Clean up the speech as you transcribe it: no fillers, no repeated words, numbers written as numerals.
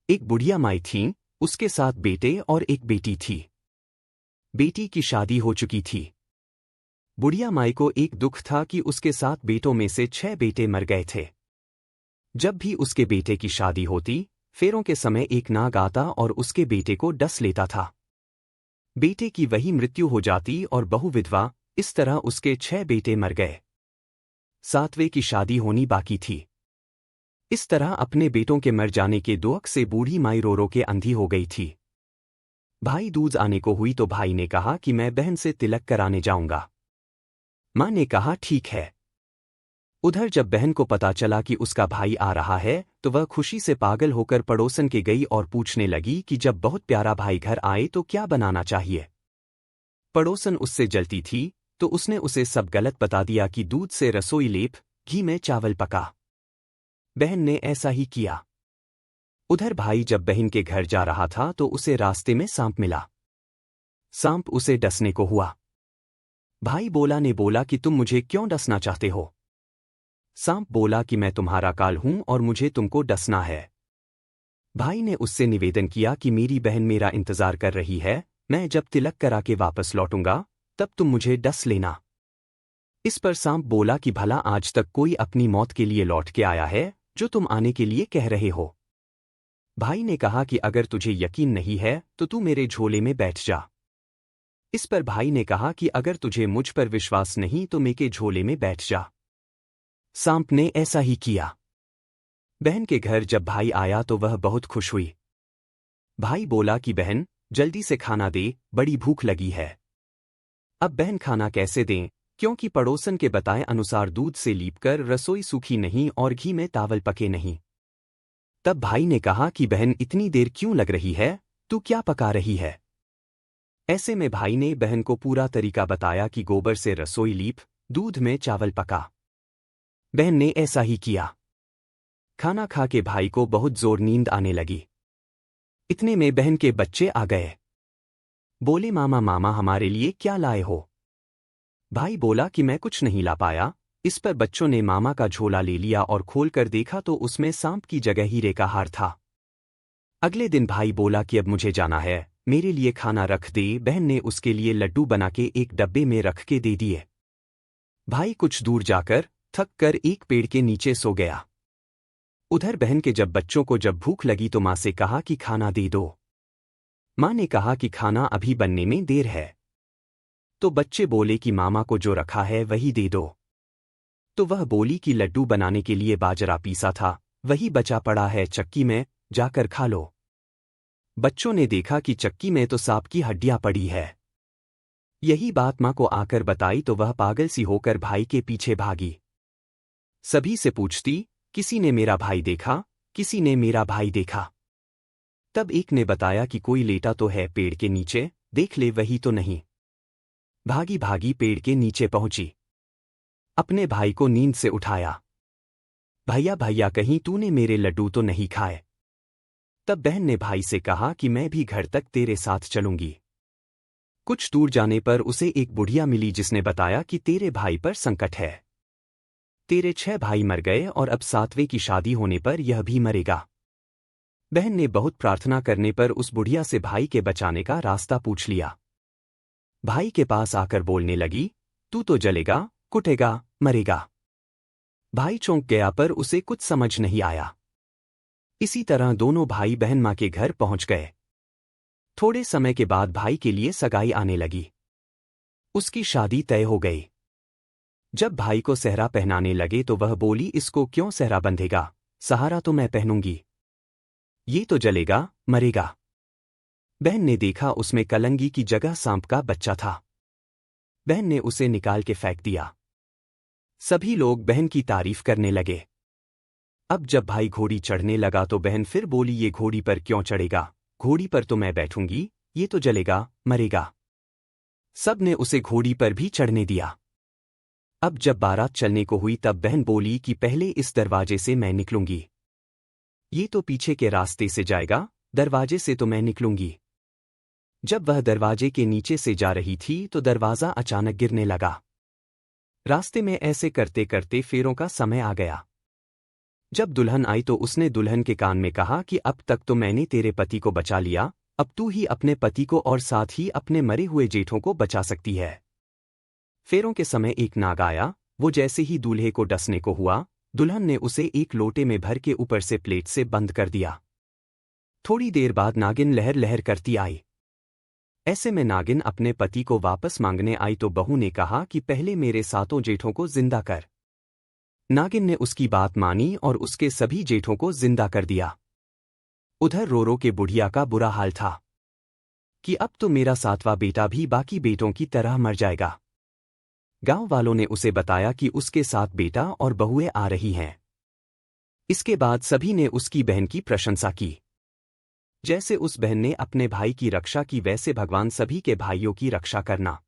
एक बुढ़िया माई थीं, उसके साथ बेटे और एक बेटी थी। बेटी की शादी हो चुकी थी। बुढ़िया माई को एक दुख था कि उसके 7 बेटों में से 6 बेटे मर गए थे। जब भी उसके बेटे की शादी होती, फेरों के समय एक नाग आता और उसके बेटे को डस लेता था। बेटे की वही मृत्यु हो जाती और बहू विधवा, इस तरह उसके 6 बेटे मर गए। 7वें की शादी होनी बाकी थी। इस तरह अपने बेटों के मर जाने के दुख से बूढ़ी माई रो रो के अंधी हो गई थी। भाई दूज आने को हुई तो भाई ने कहा कि मैं बहन से तिलक कराने जाऊंगा। मां ने कहा ठीक है। उधर जब बहन को पता चला कि उसका भाई आ रहा है तो वह खुशी से पागल होकर पड़ोसन के गई और पूछने लगी कि जब बहुत प्यारा भाई घर आए तो क्या बनाना चाहिए। पड़ोसन उससे जलती थी तो उसने उसे सब गलत बता दिया कि दूध से रसोई लेप, घी में चावल पका। बहन ने ऐसा ही किया। उधर भाई जब बहन के घर जा रहा था तो उसे रास्ते में सांप मिला। सांप उसे डसने को हुआ। भाई ने बोला कि तुम मुझे क्यों डसना चाहते हो। सांप बोला कि मैं तुम्हारा काल हूं और मुझे तुमको डसना है। भाई ने उससे निवेदन किया कि मेरी बहन मेरा इंतजार कर रही है, मैं जब तिलक करा के वापस लौटूंगा तब तुम मुझे डस लेना। इस पर सांप बोला कि भला आज तक कोई अपनी मौत के लिए लौट के आया है जो तुम आने के लिए कह रहे हो। भाई ने कहा कि अगर तुझे यकीन नहीं है तो तू मेरे झोले में बैठ जा। इस पर भाई ने कहा कि अगर तुझे मुझ पर विश्वास नहीं तो मेरे झोले में बैठ जा। सांप ने ऐसा ही किया। बहन के घर जब भाई आया तो वह बहुत खुश हुई। भाई बोला कि बहन जल्दी से खाना दे, बड़ी भूख लगी है। अब बहन खाना कैसे दें, क्योंकि पड़ोसन के बताए अनुसार दूध से लीपकर रसोई सूखी नहीं और घी में चावल पके नहीं। तब भाई ने कहा कि बहन इतनी देर क्यों लग रही है, तू क्या पका रही है। ऐसे में भाई ने बहन को पूरा तरीका बताया कि गोबर से रसोई लीप, दूध में चावल पका। बहन ने ऐसा ही किया। खाना खा के भाई को बहुत जोर नींद आने लगी। इतने में बहन के बच्चे आ गए। बोले मामा मामा हमारे लिए क्या लाए हो। भाई बोला कि मैं कुछ नहीं ला पाया। इस पर बच्चों ने मामा का झोला ले लिया और खोलकर देखा तो उसमें सांप की जगह हीरे का हार था। अगले दिन भाई बोला कि अब मुझे जाना है, मेरे लिए खाना रख दे। बहन ने उसके लिए लड्डू बना के एक डब्बे में रख के दे दिए। भाई कुछ दूर जाकर थक कर एक पेड़ के नीचे सो गया। उधर बहन के बच्चों को जब भूख लगी तो मां से कहा कि खाना दे दो। मां ने कहा कि खाना अभी बनने में देर है। तो बच्चे बोले कि मामा को जो रखा है वही दे दो। तो वह बोली कि लड्डू बनाने के लिए बाजरा पीसा था, वही बचा पड़ा है चक्की में, जाकर खा लो। बच्चों ने देखा कि चक्की में तो सांप की हड्डियां पड़ी है। यही बात मां को आकर बताई तो वह पागल सी होकर भाई के पीछे भागी। सभी से पूछती, किसी ने मेरा भाई देखा, किसी ने मेरा भाई देखा। तब एक ने बताया कि कोई लेटा तो है पेड़ के नीचे, देख ले वही तो नहीं। भागी भागी पेड़ के नीचे पहुंची। अपने भाई को नींद से उठाया। भैया भैया कहीं तूने मेरे लड्डू तो नहीं खाए। तब बहन ने भाई से कहा कि मैं भी घर तक तेरे साथ चलूंगी। कुछ दूर जाने पर उसे एक बुढ़िया मिली जिसने बताया कि तेरे भाई पर संकट है। तेरे 6 भाई मर गए और अब 7वें की शादी होने पर यह भी मरेगा। बहन ने बहुत प्रार्थना करने पर उस बुढ़िया से भाई के बचाने का रास्ता पूछ लिया। भाई के पास आकर बोलने लगी, तू तो जलेगा, कुटेगा, मरेगा। भाई चौंक गया पर उसे कुछ समझ नहीं आया। इसी तरह दोनों भाई बहन मां के घर पहुंच गए। थोड़े समय के बाद भाई के लिए सगाई आने लगी। उसकी शादी तय हो गई। जब भाई को सेहरा पहनाने लगे तो वह बोली, इसको क्यों सेहरा बंधेगा, सहारा तो मैं पहनूंगी। ये तो जलेगा, मरेगा। बहन ने देखा उसमें कलंगी की जगह सांप का बच्चा था। बहन ने उसे निकाल के फेंक दिया। सभी लोग बहन की तारीफ करने लगे। अब जब भाई घोड़ी चढ़ने लगा तो बहन फिर बोली, ये घोड़ी पर क्यों चढ़ेगा, घोड़ी पर तो मैं बैठूंगी, ये तो जलेगा, मरेगा। सब ने उसे घोड़ी पर भी चढ़ने दिया। अब जब बारात चलने को हुई तब बहन बोली कि पहले इस दरवाजे से मैं निकलूंगी। ये तो पीछे के रास्ते से जाएगा, दरवाजे से तो मैं निकलूंगी। जब वह दरवाजे के नीचे से जा रही थी तो दरवाजा अचानक गिरने लगा। रास्ते में ऐसे करते करते फेरों का समय आ गया। जब दुल्हन आई तो उसने दुल्हन के कान में कहा कि अब तक तो मैंने तेरे पति को बचा लिया, अब तू ही अपने पति को और साथ ही अपने मरे हुए जेठों को बचा सकती है। फेरों के समय एक नाग आया, वो जैसे ही दूल्हे को डसने को हुआ, दुल्हन ने उसे एक लोटे में भर के ऊपर से प्लेट से बंद कर दिया। थोड़ी देर बाद नागिन लहर लहर करती आई। ऐसे में नागिन अपने पति को वापस मांगने आई तो बहू ने कहा कि पहले मेरे सातों जेठों को जिंदा कर। नागिन ने उसकी बात मानी और उसके सभी जेठों को जिंदा कर दिया। उधर रो के बुढ़िया का बुरा हाल था कि अब तो मेरा सातवां बेटा भी बाकी बेटों की तरह मर जाएगा। गांव वालों ने उसे बताया कि उसके साथ बेटा और बहुएं आ रही हैं। इसके बाद सभी ने उसकी बहन की प्रशंसा की। जैसे उस बहन ने अपने भाई की रक्षा की वैसे भगवान सभी के भाइयों की रक्षा करना।